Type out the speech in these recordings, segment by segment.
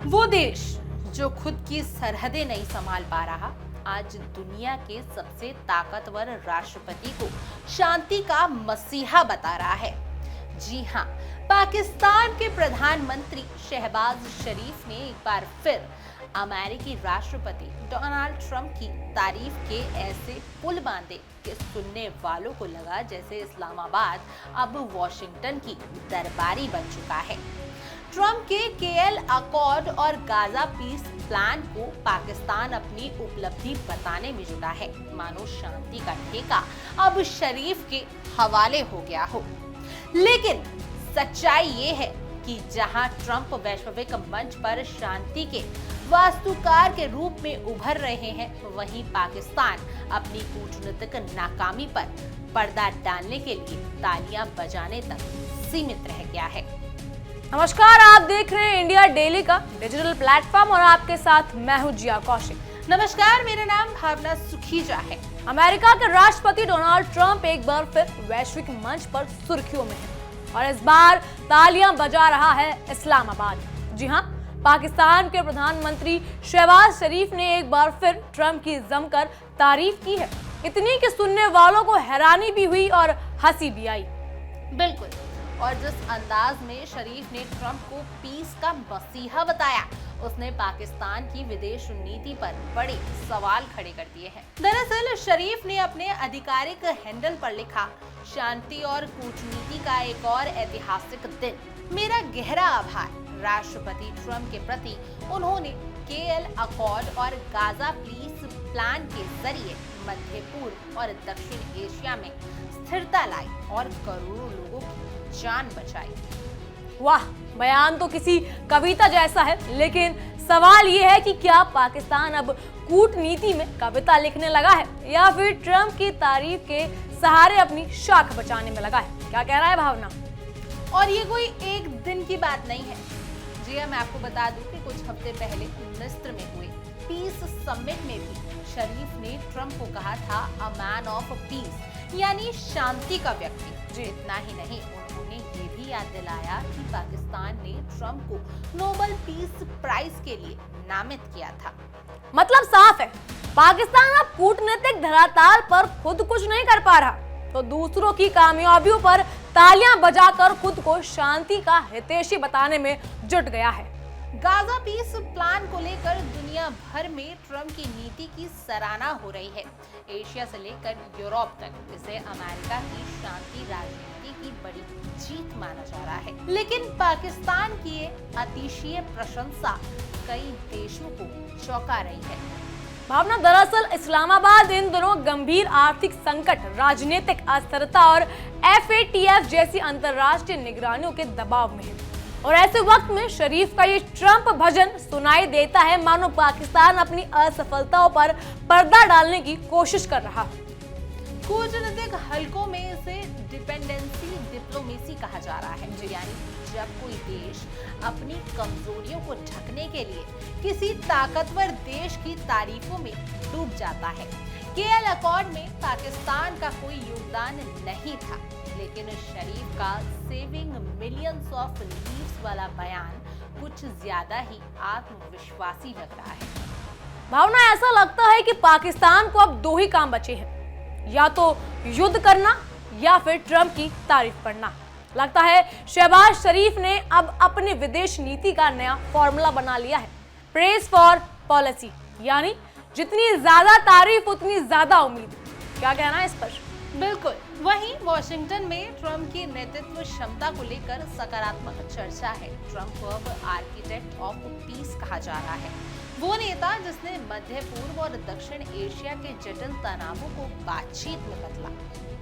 वो देश जो खुद की सरहदें नहीं संभाल पा रहा, आज दुनिया के सबसे ताकतवर राष्ट्रपति को शांति का मसीहा बता रहा है। जी हाँ, पाकिस्तान के प्रधानमंत्री शहबाज शरीफ ने एक बार फिर अमेरिकी राष्ट्रपति डोनाल्ड ट्रंप की तारीफ के ऐसे पुल बांधे कि सुनने वालों को लगा जैसे इस्लामाबाद अब वॉशिंगटन की दरबारी बन चुका है। ट्रंप के केएल अकॉर्ड और गाजा पीस प्लान को पाकिस्तान अपनी उपलब्धि बताने में जुटा है, मानो शांति का ठेका अब शरीफ के हवाले हो गया हो। लेकिन सच्चाई ये है कि जहां ट्रंप वैश्विक मंच पर शांति के वास्तुकार के रूप में उभर रहे हैं, वहीं पाकिस्तान अपनी कूटनीतिक नाकामी पर पर्दा डालने के लिए तालियां बजाने तक सीमित रह गया है। नमस्कार, आप देख रहे हैं इंडिया डेली का डिजिटल प्लेटफॉर्म और आपके साथ मैं हूं जिया कौशिक। नमस्कार, मेरा नाम भावना सुखीजा है। अमेरिका के राष्ट्रपति डोनाल्ड ट्रंप एक बार फिर वैश्विक मंच पर सुर्खियों में है और इस बार तालियां बजा रहा है इस्लामाबाद। जी हां, पाकिस्तान के प्रधानमंत्री शहबाज शरीफ ने एक बार फिर ट्रंप की जमकर तारीफ की है। इतनी कि सुनने वालों को हैरानी भी हुई और हंसी भी आई। बिल्कुल, और जिस अंदाज में शरीफ ने ट्रंप को पीस का मसीहा बताया, उसने पाकिस्तान की विदेश नीति पर बड़े सवाल खड़े कर दिए हैं। दरअसल शरीफ ने अपने आधिकारिक हैंडल पर लिखा, शांति और कूटनीति का एक और ऐतिहासिक दिन। मेरा गहरा आभार राष्ट्रपति ट्रंप के प्रति। उन्होंने केएल अकॉर्ड और गाजा पीस प्लान के जरिए मध्य पूर्व और दक्षिण एशिया में स्थिरता लाई और करोड़ों लोगों की जान बचाई। वाह, बयान तो किसी कविता जैसा है, लेकिन सवाल ये है कि क्या पाकिस्तान अब कूटनीति में कविता लिखने लगा है या फिर ट्रंप की तारीफ के सहारे अपनी शाख बचाने में लगा है? क्या कह रहा है भावना? और ये कोई एक दिन की बात नहीं है। जी हाँ, मैं आपको बता दूं कि कुछ हफ्ते पहले मिस्र में हुए पीस समिट में भी शरीफ ने ट्रंप को कहा था अ मैन ऑफ पीस, यानी शांति का व्यक्ति। जी इतना ही नहीं, उन्होंने ये भी याद दिलाया कि पाकिस्तान ने ट्रंप को नोबेल पीस प्राइज के लिए नामित किया था। मतलब साफ है, पाकिस्तान अब कूटनीतिक धरातल पर खुद कुछ नहीं कर पा रहा तो दूसरों की कामयाबियों पर तालियां बजाकर खुद को शांति का हितैषी बताने में जुट गया है। गाजा पीस प्लान को लेकर दुनिया भर में ट्रंप की नीति की सराहना हो रही है। एशिया से लेकर यूरोप तक इसे अमेरिका की शांति राजनीति की बड़ी जीत माना जा रहा है। लेकिन पाकिस्तान की ये अतिशय प्रशंसा कई देशों को चौंका रही है। भावना, दरअसल इस्लामाबाद इन दिनों गंभीर आर्थिक संकट, राजनीतिक अस्थिरता और FATF जैसी अंतर्राष्ट्रीय निगरानियों के दबाव में है और ऐसे वक्त में शरीफ का ये ट्रंप भजन सुनाई देता है मानो पाकिस्तान अपनी असफलताओं पर पर्दा डालने की कोशिश कर रहा है। कूटनीतिक हलकों में इसे डिपेंडेंसी डिप्लोमेसी कहा जा रहा है, यानी जब कोई देश अपनी कमजोरियों को ढकने के लिए किसी ताकतवर देश की तारीफों में डूब जाता है। केएल अकॉर्ड में पाकिस्तान का कोई योगदान नहीं था, लेकिन शरीफ का सेविंग मिलियंस ऑफ लीव्स वाला बयान कुछ ज्यादा ही आत्मविश्वासी लग रहा है। भावना, ऐसा लगता है कि पाकिस्तान को अब दो ही काम बचे हैं, या तो युद्ध करना या फिर ट्रंप की तारीफ करना। लगता है शहबाज शरीफ ने अब अपनी विदेश नीति का नया फॉर्मूला बना लिया है, प्रेज फॉर पॉलिसी, यानी जितनी ज्यादा तारीफ उतनी ज्यादा उम्मीद। क्या कहना है इस पर? बिल्कुल, वहीं वॉशिंगटन में ट्रंप की नेतृत्व क्षमता को लेकर सकारात्मक चर्चा है। ट्रंप को अब आर्किटेक्ट ऑफ पीस कहा जा रहा है, वो नेता जिसने मध्य पूर्व और दक्षिण एशिया के जटिल तनावों को बातचीत में बदला।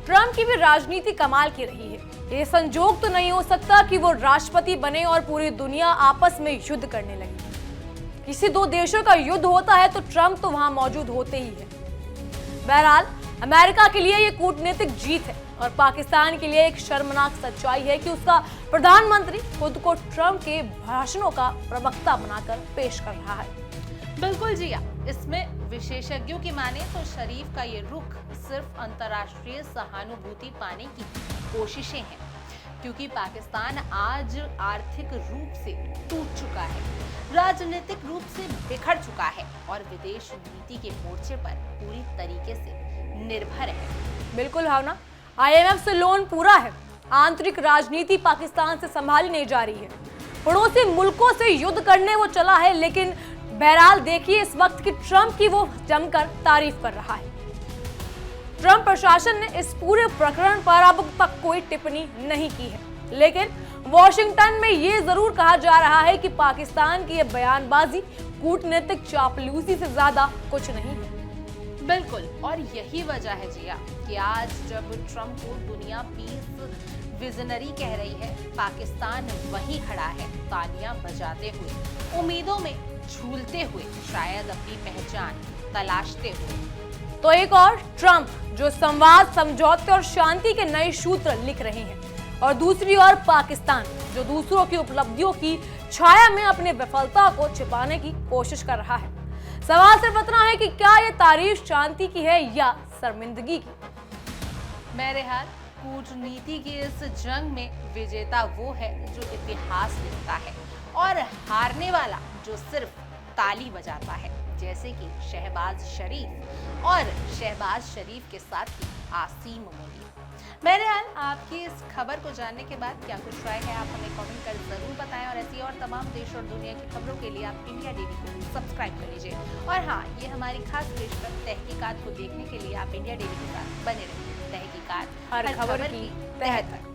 ट्रंप की भी राजनीति कमाल की रही है। ये संजोग तो नहीं हो सकता कि वो राष्ट्रपति बने और पूरी दुनिया आपस में युद्ध करने लगी। किसी दो देशों का युद्ध होता है तो ट्रंप तो वहां मौजूद होते ही है। बहरहाल, अमेरिका के लिए ये कूटनीतिक जीत है और पाकिस्तान के लिए एक शर्मनाक सच्चाई है कि उसका प्रधानमंत्री खुद को ट्रंप के भाषणों का प्रवक्ता बनाकर पेश कर रहा है। बिल्कुल जी, इसमें विशेषज्ञों की माने तो शरीफ का ये रुख सिर्फ अंतर्राष्ट्रीय सहानुभूति पाने की कोशिशें हैं। क्योंकि पाकिस्तान आज आर्थिक रूप से टूट चुका है, राजनीतिक रूप से बिखर चुका है और विदेश नीति के मोर्चे पर पूरी तरीके से निर्भर है। बिल्कुल भावना, IMF से लोन पूरा है, आंतरिक राजनीति पाकिस्तान से संभाली नहीं जा रही है, पड़ोसी मुल्कों से युद्ध करने वो चला है, लेकिन बहरहाल देखिए इस वक्त की ट्रंप की वो जमकर तारीफ कर रहा है। ट्रंप प्रशासन ने इस पूरे प्रकरण पर अब तक कोई टिप्पणी नहीं की है, लेकिन वॉशिंगटन में ये जरूर कहा जा रहा है कि पाकिस्तान की ये बयानबाजी कूटनीतिक चापलूसी से ज्यादा कुछ नहीं है। बिल्कुल, और यही वजह है जिया कि आज जब ट्रंप को दुनिया पीस विजनरी कह रही है, पाकिस्तान वहीं खड़ा है, तालियां बजाते हुए, उम्मीदों में झूलते हुए, शायद अपनी पहचान तलाशते हुए। तो एक और ट्रंप जो संवाद, समझौते और शांति के नए सूत्र लिख रहे हैं, और दूसरी ओर पाकिस्तान जो दूसरों की उपलब्धियों की छाया में अपनी विफलता को छिपाने की कोशिश कर रहा है। सवाल सिर्फ इतना है कि क्या ये तारीफ शांति की है या शर्मिंदगी की। बहरहाल कूटनीति की इस जंग में विजेता वो है जो इतिहास लिखता है और हारने वाला जो सिर्फ ताली बजाता है, जैसे कि शहबाज शरीफ और शहबाज शरीफ के साथ ही आसिम मुनीर। बहरहाल आपकी इस खबर को जानने के बाद क्या कुछ राय है, आप हमें कमेंट कर जरूर बताएं और ऐसी और तमाम देश और दुनिया की खबरों के लिए आप इंडिया टीवी को सब्सक्राइब कर लीजिए। और हाँ, ये हमारी खास पेज पर तहकीकात को देखने के लिए आप इंडिया टीवी के साथ बने रहिए। तहकीकात हर खबर की तह तक।